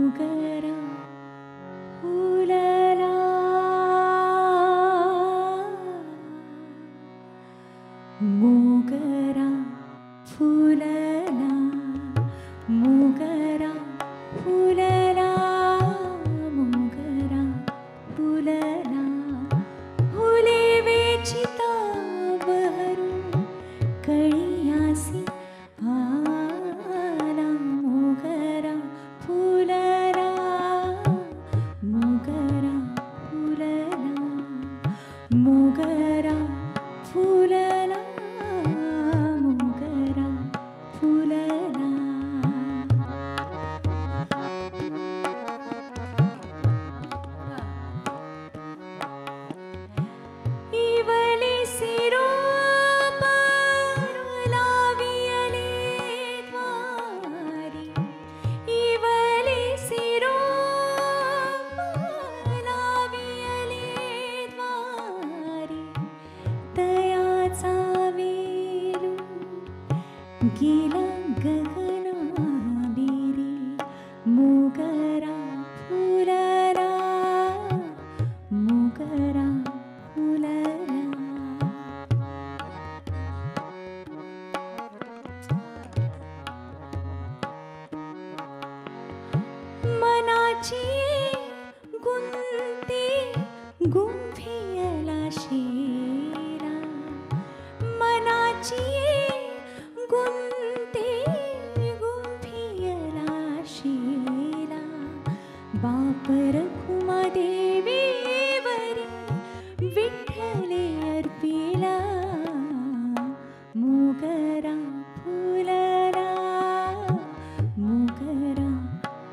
मोगरा फुलला, मोगरा फुलला, मोगरा फुलला, मोगरा फुलला, फुले वेचिता बहरू कळियासी आला, मोगरा फुलला, मोगरा फुलला, मोगरा फुलला, मोगरा फुलला. इवले सिरोप लावियले द्वारी, इवले सिरोप लावियले द्वारी, तयाचा वेलू गेला गगनाबिरी, मोगरा फुलला, मोगरा फुलला. मनाची गुंती गुंफियला शेरा, मनाची गुंती गुंफियला शेरा, बाप रखुमा देवीवरी विठ्ठले अर्पिला, मोगरा फुलला, मोगरा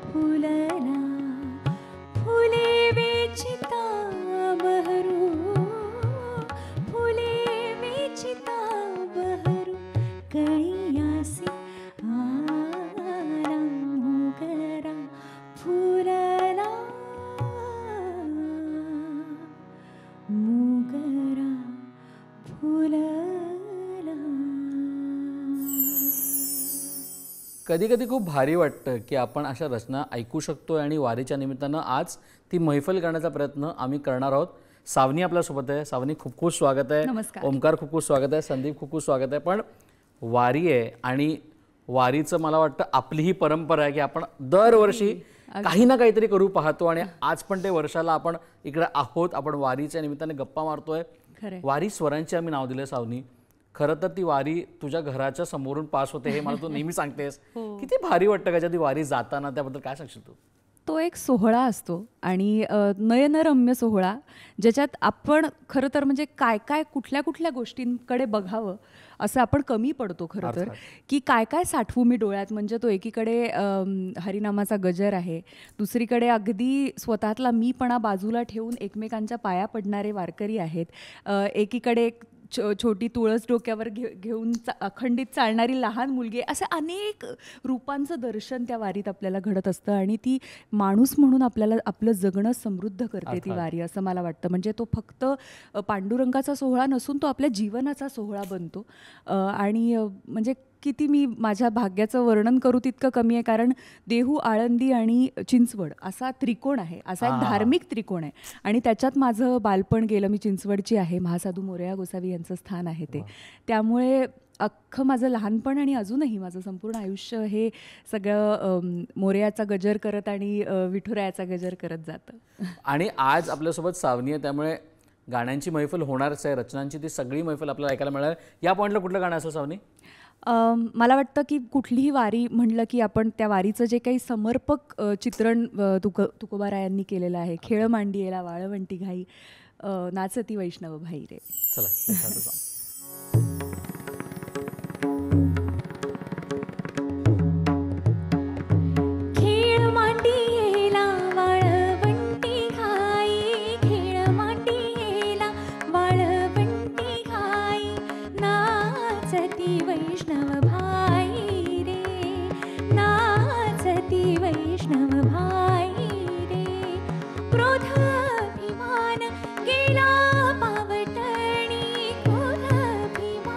फुलला, फुले वेचिता बहरू, फुले वेचिता बहरू कळियासी आला, मोगरा फुलला, मोगरा फुलला. कधी कधी खूप भारी वाटतं की आपण अशा रचना ऐकू शकतो आणि वारीच्या निमित्तानं आज ती मैफल करण्याचा प्रयत्न आम्ही करणार आहोत. सावनी आपल्यासोबत आहे. सावनी, खूप खूप स्वागत आहे. नमस्कार. ओमकार, खूप खूप स्वागत आहे. संदीप, खूप खूप स्वागत आहे. पण वारी आहे आणि वारीचं मला वाटतं आपली ही परंपरा आहे की आपण दरवर्षी काही ना काहीतरी करू पाहतो आणि आज पण ते वर्षाला आपण इकडे आहोत. आपण वारीच्या निमित्ताने गप्पा मारतोय. खरंय. वारी स्वरांची आम्ही नाव दिलं सावनी. खरं तर ती वारी तुझ्या घराच्या समोरून पास होते हे मला तू नेहमी सांगतेस. किती भारी वाटतं का ती वारी जाताना, त्याबद्दल काय सांगशील तू? तो एक सोहळा असतो आणि नयनरम्य सोहळा, ज्याच्यात आपण खरं तर म्हणजे काय काय कुठल्या कुठल्या गोष्टींकडे बघावं असं आपण कमी पडतो खरं तर, की काय काय साठवू मी डोळ्यात. म्हणजे तो एकीकडे हरिनामाचा गजर आहे, दुसरीकडे अगदी स्वतःतला मीपणा बाजूला ठेवून एकमेकांच्या पाया पडणारे वारकरी आहेत, एकीकडे एक छोटी तुळस डोक्यावर घेऊन अखंडित चालणारी लहान मुलगी, असे अनेक रूपांचं दर्शन त्या वारीत आपल्याला घडत असतं आणि ती माणूस म्हणून आपल्याला आपलं जगणं समृद्ध करते ती वारी, असं मला वाटतं. म्हणजे तो फक्त पांडुरंगाचा सोहळा नसून तो आपल्या जीवनाचा सोहळा बनतो. आणि म्हणजे किती मी माझ्या भाग्याचं वर्णन करू तितकं कमी आहे, कारण देहू, आळंदी आणि चिंचवड असा त्रिकोण आहे, असा एक धार्मिक त्रिकोण आहे आणि त्याच्यात माझं बालपण गेलं. मी चिंचवडची आहे, महासाधू मोरया गोसावी यांचं स्थान आहे ते. त्यामुळे अख्खं माझं लहानपण आणि अजूनही माझं संपूर्ण आयुष्य हे सगळं मोरयाचा गजर करत आणि विठुरायाचा गजर करत जातं. आणि आज आपल्यासोबत सावनी आहे, त्यामुळे गाण्यांची मैफल होणारच आहे. रचनांची ती सगळी मैफल आपल्याला ऐकायला मिळाली. या पॉईंटला कुठलं गाणं असेल सावनी? मला वाटतं की कुठलीही वारी म्हणलं की आपण त्या वारीचं जे काही समर्पक चित्रण तुकोबारायांनी केलेलं आहे, खेळ मांडियेला वाळवंटी घाई, नाचती वैष्णव भाई रे. चला खेळ मांडियेला वाळवंटी घाई, खेळ मांडियेला वाळवंटी घाई, नाचती वैष्णव भाई रे, नाचती वैष्णव भाई रे. क्रोध अभिमान गेला पावटणी, क्रोध अभिमान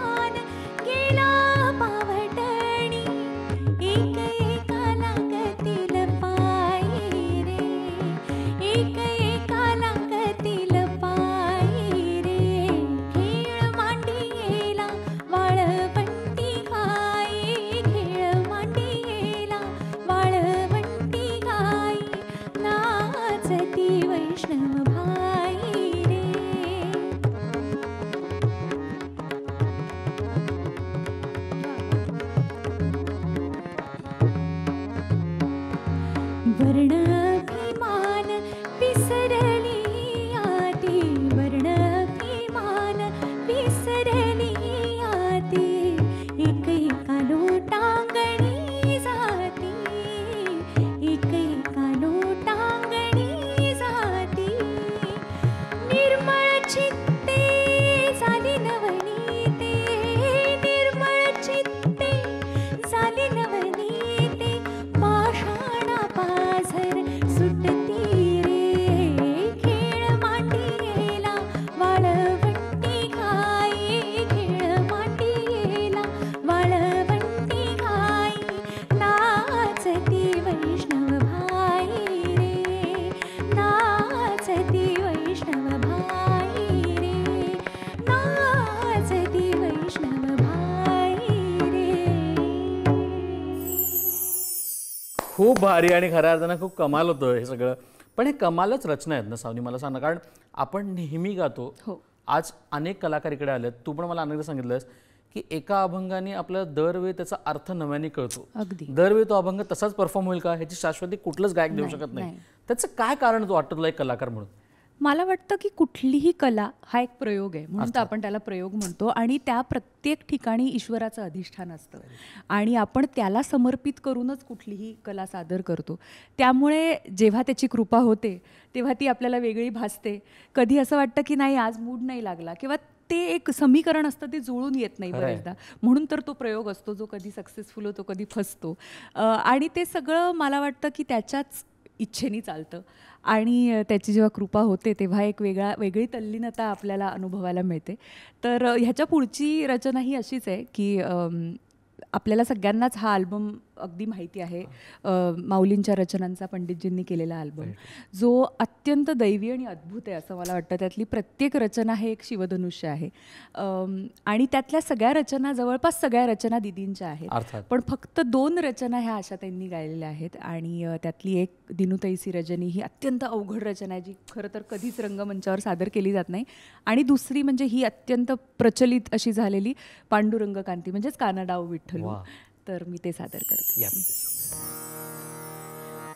खूप भारी आणि खऱ्या अर्थानं खूप कमाल होतं हे सगळं. पण हे कमालच रचना आहेत ना सावनी, मला सांग ना, कारण आपण नेहमी गातो. आज अनेक कलाकार इकडे आलेत, तू पण मला अनेकदा सांगितलंस की एका अभंगाने आपल्याला दरवेळी त्याचा अर्थ नव्याने कळतो. दरवेळी तो अभंग तसाच परफॉर्म होईल का ह्याची शाश्वती कुठलंच गायक देऊ शकत नाही. त्याचं काय कारण वाटतं तुला एक कलाकार म्हणून? मला वाटतं की कुठलीही कला हा एक प्रयोग आहे, म्हणून तर आपण त्याला प्रयोग म्हणतो. आणि त्या प्रत्येक ठिकाणी ईश्वराचं अधिष्ठान असतं आणि आपण त्याला समर्पित करूनच कुठलीही कला सादर करतो. त्यामुळे जेव्हा त्याची कृपा होते तेव्हा ती आपल्याला वेगळी भासते. कधी असं वाटतं की नाही आज मूड नाही लागला, किंवा ते एक समीकरण असतं ते जुळून येत नाही बरेचदा, म्हणून तर तो प्रयोग असतो जो कधी सक्सेसफुल होतो कधी फसतो. आणि ते सगळं मला वाटतं की त्याच्याच इच्छेने चालतं आणि त्याची जेव्हा कृपा होते तेव्हा एक वेगळी तल्लीनता आपल्याला अनुभवायला मिळते. तर ह्याच्या पुढची रचना ही अशीच आहे की आपल्याला सगळ्यांनाच हा अल्बम अगदी माहिती आहे, माऊलींच्या रचनांचा पंडितजींनी केलेला अल्बम, जो अत्यंत दैवी आणि अद्भुत आहे असं मला वाटतं. त्यातली प्रत्येक रचना हे एक शिवधनुष्य आहे आणि त्यातल्या सगळ्या रचना, जवळपास सगळ्या रचना दिदींच्या आहेत, पण फक्त 2 रचना ह्या आशाताईंनी गायलेल्या आहेत. आणि त्यातली एक दिनुताईची रजनी ही अत्यंत अवघड रचना आहे, जी खरं तर कधीच रंगमंचावर सादर केली जात नाही. आणि दुसरी म्हणजे ही अत्यंत प्रचलित अशी झालेली पांडुरंग कांती, म्हणजेच कानडाव विठ्ठलू. तर मी ते सादर करते.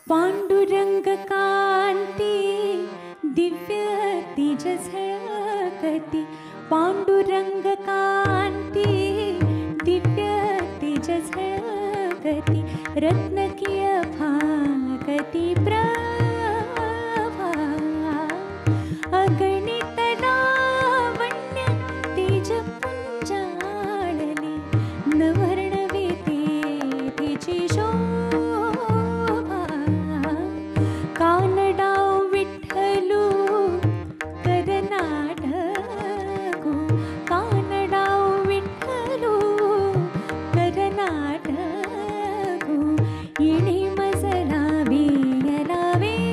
पांडुरंग कांती दिव्य तेज झळकती, पांडुरंग कांती दिव्य तेज झळकती, रत्नकीय भाकती प्रभा, अगणित लावण्य तेज पुंजाळली, नवर्ण शोभा, कानडाव विठ्ठलू करनाटकू, कानडाव विठ्ठलू करनाटकू, येणे मजला वेला वेदू.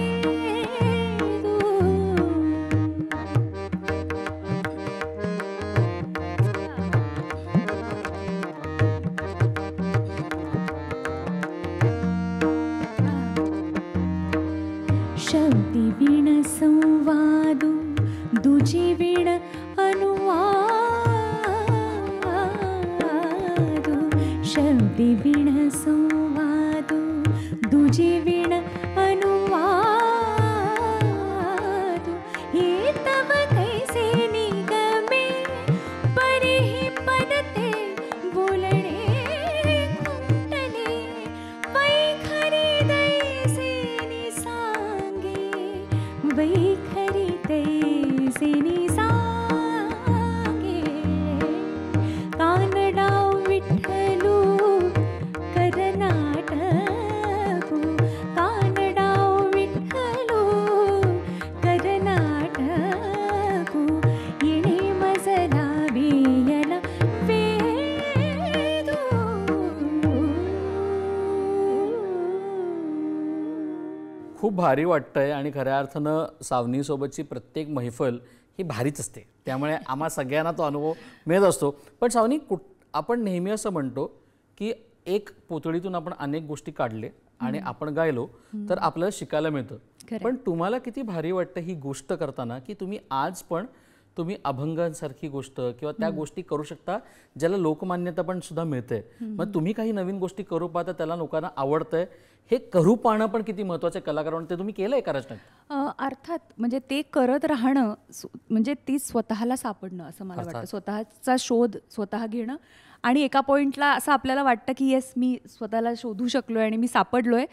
शब्दी वीण संवादू दुजी वीण अनुवादू, शब्दी वीण संवादू दुजी वीण अनुवादू, हे तव कैसे निगमे परिहि पदते बोलणे खुंटले, वैखरी दैसे वैखरी तैसे निसांगे, कानडाव विठ्ठलू करनाटकू, कानडाव विठ्ठलू करनाटकू, येणे मजला वेला वेदू. खूप भारी वाटतंय आणि खऱ्या अर्थानं सावनीसोबतची प्रत्येक मैफल ही भारीच असते, त्यामुळे आम्हा सगळ्यांना तो अनुभव मिळत असतो. पण सावनी, आपण नेहमी असं म्हणतो की एक पोतळीतून आपण अनेक गोष्टी काढले आणि आपण गायलो तर आपल्याला शिकायला मिळतं. पण तुम्हाला किती भारी वाटतं ही गोष्ट करताना की तुम्ही आज पण तुम्ही अभंगांसारखी गोष्ट किंवा त्या गोष्टी करू शकता ज्याला लोकमान्यता पण सुद्धा मिळते. मग तुम्ही काही नवीन गोष्टी करू पाहता, त्याला लोकांना आवडतंय, हे करू पाहणं पण किती महत्त्वाचं कलाकारांना, ते तुम्ही केलं एका रचनेत? अर्थात, म्हणजे ते करत राहणं म्हणजे ती स्वतःला सापडणं असं मला वाटतं. स्वतःचा शोध स्वतः घेणं आणि एका पॉइंटला असं आपल्याला वाटतं की येस मी स्वतःला शोधू शकलोय आणि मी सापडलोय,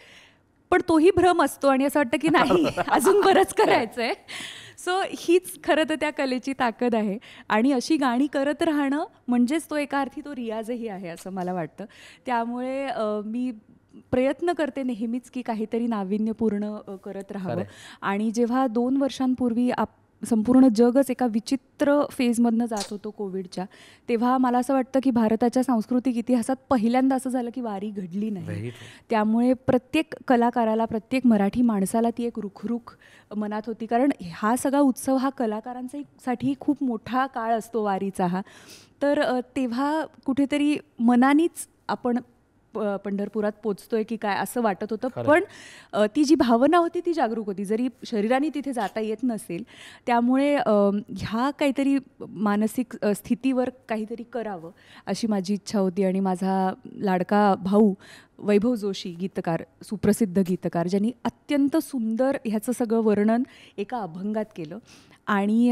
पण तोही भ्रम असतो आणि असं वाटतं की नाही अजून बरंच करायचंय. सो हीच खरं तर त्या कलेची ताकद आहे आणि अशी गाणी करत राहणं म्हणजेच तो एका अर्थी तो रियाजही आहे असं मला वाटतं. त्यामुळे मी प्रयत्न करते नेहमीच की काहीतरी नाविन्यपूर्ण करत राहावं. आणि जेव्हा 2 वर्षांपूर्वी संपूर्ण जगच एका विचित्र फेजमधनं जात होतो कोविडच्या, तेव्हा मला असं वाटतं की भारताच्या सांस्कृतिक इतिहासात पहिल्यांदा असं झालं की वारी घडली नाही. त्यामुळे प्रत्येक कलाकाराला, प्रत्येक मराठी माणसाला ती एक रुखरुख मनात होती, कारण हा सगळा उत्सव हा कलाकारांसाठी खूप मोठा काळ असतो वारीचा हा. तर तेव्हा कुठेतरी मनानीच आपण पंढरपुरात पोचतोय की काय असं वाटत होतं. पण ती जी भावना होती ती जागरूक होती, जरी शरीराने तिथे जाता येत नसेल. त्यामुळे ह्या काहीतरी मानसिक स्थितीवर काहीतरी करावं अशी माझी इच्छा होती. आणि माझा लाडका भाऊ वैभव जोशी, गीतकार, सुप्रसिद्ध गीतकार, ज्यांनी अत्यंत सुंदर ह्याचं सगळं वर्णन एका अभंगात केलं. आणि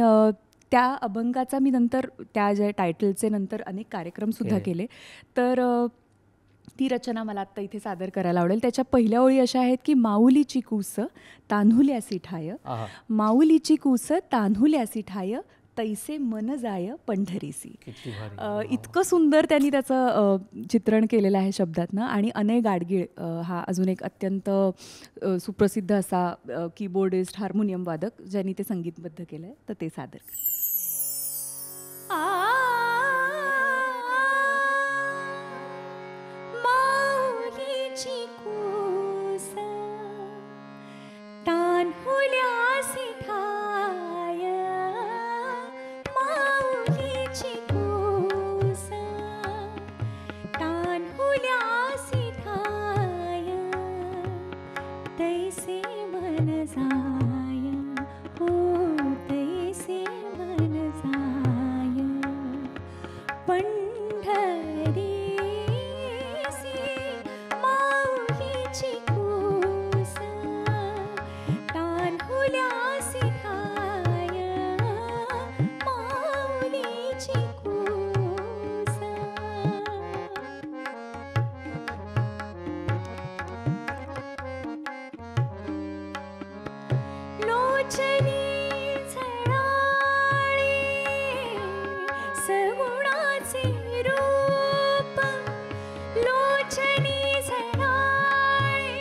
त्या अभंगाचा मी नंतर त्या ज्या टायटलचे नंतर अनेक कार्यक्रमसुद्धा केले. तर ती रचना मला आत्ता इथे सादर करायला आवडेल. त्याच्या पहिल्या ओळी अशा आहेत की माऊलीची कूस तान्हुल्यासी ठाय, माऊलीची कूस तान्हुल्यासी ठाय, तैसे मन जाय पंढरीसी. इतकं सुंदर त्यांनी त्याचं चित्रण केलेलं आहे शब्दातनं. आणि अनय गाडगीळ हा अजून एक अत्यंत सुप्रसिद्ध असा कीबोर्डिस्ट, हार्मोनियम वादक, ज्यांनी ते संगीतबद्ध केलं आहे, तर ते सादर करते. माऊलीची कूस तान्हुल्यासी ठाय, माऊलीची कूस तान्हुल्यासी ठाय, तैसे मन जाय, हो तैसे मन जाय पंढरीसी. माऊलीची कूस तान्हुल्यासी ठाय, माऊलीची कूस. लोचनी झळाळी सगुणाचे रूप, लोचनी झळाळी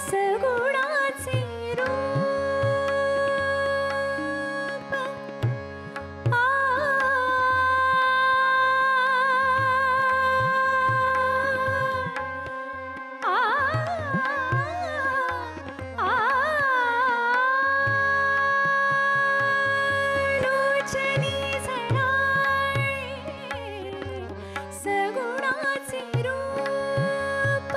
सगुणाचे रूप. लोचनी झळाळी सगुणाचे रूप,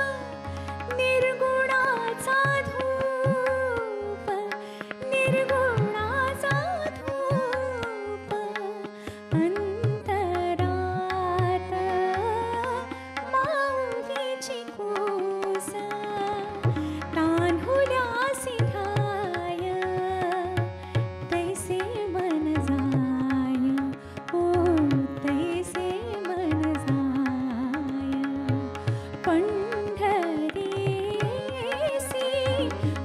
निर्गुणाचा धूप, निर्गुणाचा धूप अंतरात. माऊलीची कूस तान्हुल्यासी ठाय, तैसे मन जाय, हो तैसे मन जाय पंढरीसी.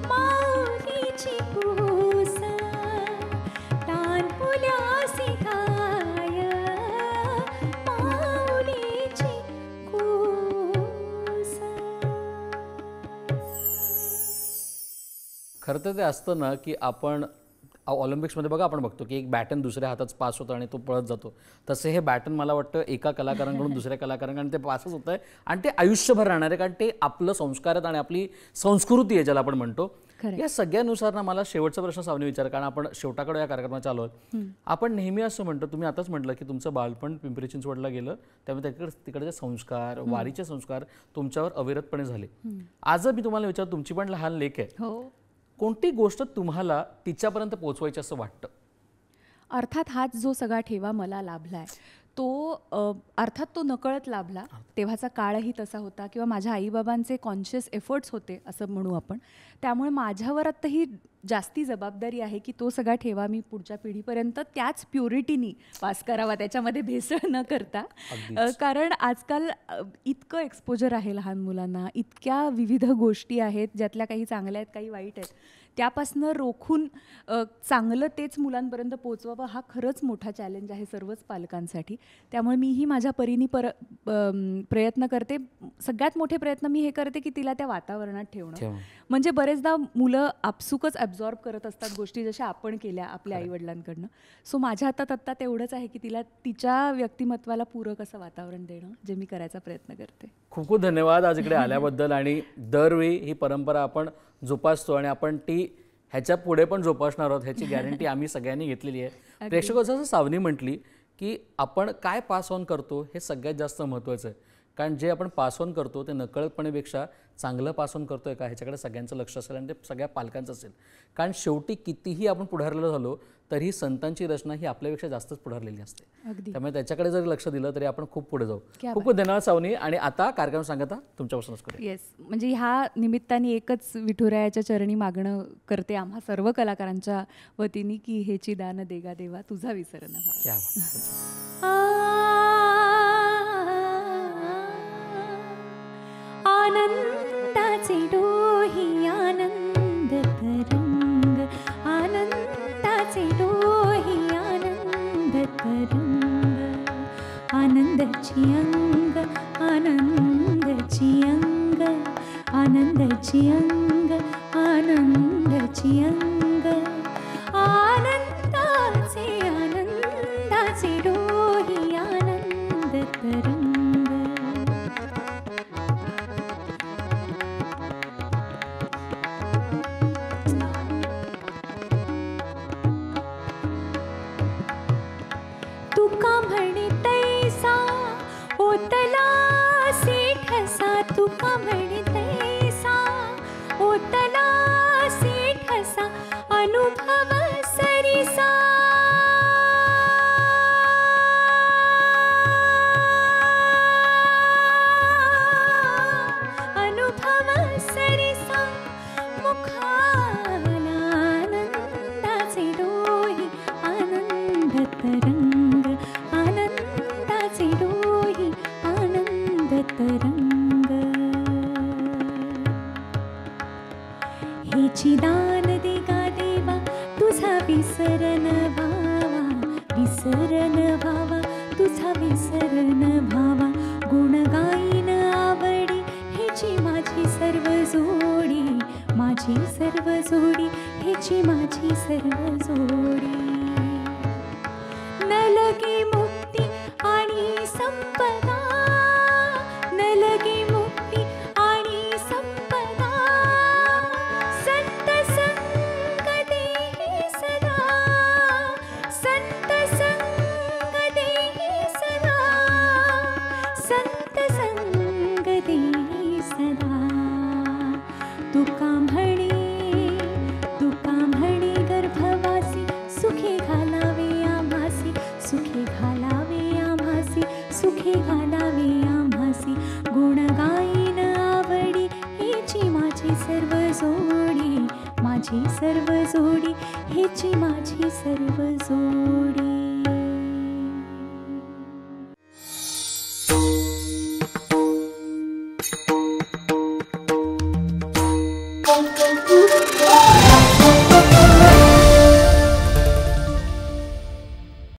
माऊलीची कूस तान्हुल्यासी ठाय, माऊलीची कूस. खरं तर ते असतं ना की आपण ऑलिम्पिक्समध्ये बघा आपण बघतो की एक बॅटन दुसऱ्या हातात पास होतं आणि तो पळत जातो. तसे हे बॅटन मला वाटतं एका कलाकारांकडून दुसऱ्या कलाकारांकडे ते पासच होत आहे. आणि ते आयुष्यभर राहणार आहे, कारण ते आपलं संस्कार आहेत आणि आपली संस्कृती आहे ज्याला आपण म्हणतो. या सगळ्यानुसार ना मला शेवटचा प्रश्न सावनी विचार, कारण आपण शेवटाकडे या कार्यक्रमात आलो आहोत. आपण नेहमी असं म्हणतो, तुम्ही आताच म्हटलं की तुमचं बालपण पिंपरी चिंचवडला गेलं, त्यामुळे तिकडचे संस्कार, वारीचे संस्कार तुमच्यावर अविरतपणे झाले. आज मी तुम्हाला विचार, तुमची पण लहान लेक आहे, कोणती गोष्ट तुम्हाला तिच्यापर्यंत पोहोचवायची असं वाटतं? अर्थात हाच जो सगळा ठेवा मला लाभलाय तो अर्थात तो नकळत लाभला. तेव्हाचा काळही तसा होता किंवा माझ्या आईबाबांचे कॉन्शियस एफर्ट्स होते असं म्हणू आपण. त्यामुळे माझ्यावर आता ही जास्ती जबाबदारी आहे की तो सगळा ठेवा मी पुढच्या पिढीपर्यंत त्याच प्युरिटीनी पास करावा, त्याच्यामध्ये भेसळ न करता. कारण आजकाल इतकं एक्सपोजर आहे लहान मुलांना, इतक्या विविध गोष्टी आहेत ज्यातल्या काही चांगल्या आहेत काही वाईट आहेत. त्यापासनं रोखून चांगलं तेच मुलांपर्यंत पोचवावं हा खरंच मोठा चॅलेंज आहे सर्वच पालकांसाठी. त्यामुळे मीही माझ्या परीने प्रयत्न करते. सगळ्यात मोठे प्रयत्न मी हे करते की तिला त्या वातावरणात ठेवणं. म्हणजे बरेचदा मुलं आपसुकच ॲब्झॉर्ब करत असतात गोष्टी जशा आपण केल्या आपल्या आईवडिलांकडनं. सो माझ्या हातात आत्ता तेवढंच आहे की तिला तिच्या व्यक्तिमत्वाला पूरक असं वातावरण देणं, जे मी करायचा प्रयत्न करते. खूप खूप धन्यवाद आज इकडे आल्याबद्दल. आणि दरवेळी ही परंपरा आपण जोपासतो आणि आपण ती ह्याच्या पुढे पण जोपासणार आहोत ह्याची गॅरंटी आम्ही सगळ्यांनी घेतलेली आहे. प्रेक्षक असं सावनी म्हटली की आपण काय पास ऑन करतो हे सगळ्यात जास्त महत्त्वाचं आहे. कारण जे आपण पास ऑन करतो ते नकळतपणेपेक्षा चांगलं पास ऑन करतोय का ह्याच्याकडे सगळ्यांचं लक्ष असेल आणि ते सगळ्या पालकांचं असेल. कारण शेवटी कितीही आपण पुढारलेलो झालो तरी संतांची रचना ही आपल्यापेक्षा जास्तच पुढारलेली असते. त्यामुळे त्याच्याकडे जरी लक्ष दिलं तरी आपण खूप पुढे जाऊ. खूप खूप धन्यवाद सावनी. आणि आता कार्यक्रम सांगता तुमच्यापासूनच करूया. येस, म्हणजे ह्या निमित्ताने एकच विठुरायाच्या चरणी मागणं करते आम्हा सर्व कलाकारांच्या वतीने की हेची दान देगा देवा तुझा विसर न व्हावा. क्या बात. आनंदाचे डोही आनंद तरंग, आनंदाचे डोही आनंद तरंग, आनंदाची अंग, आनंदाची अंग, आनंदाची अंग, आनंदाची अंग, आनंदाचे आनंदाचे डोही आनंद तरंग. तुका म्हणे तैसा ओतला सेठसा, तुका म्हणे तैसा ओतला सेठसा, अनुभव सरिसा, अनुभव सरिसा, मुखाला आनंदाचे डोही आनंद तरंग, आनंदाचे डोही आनंद तरंग. हेची दान देगा देवा तुझा विसर न व्हावा, विसर न व्हावा, तुझा विसर न व्हावा. गुण गाईन आवडी हेची माझी सर्व जोडी, माझी सर्व जोडी हेची माझी सर्व जोडी.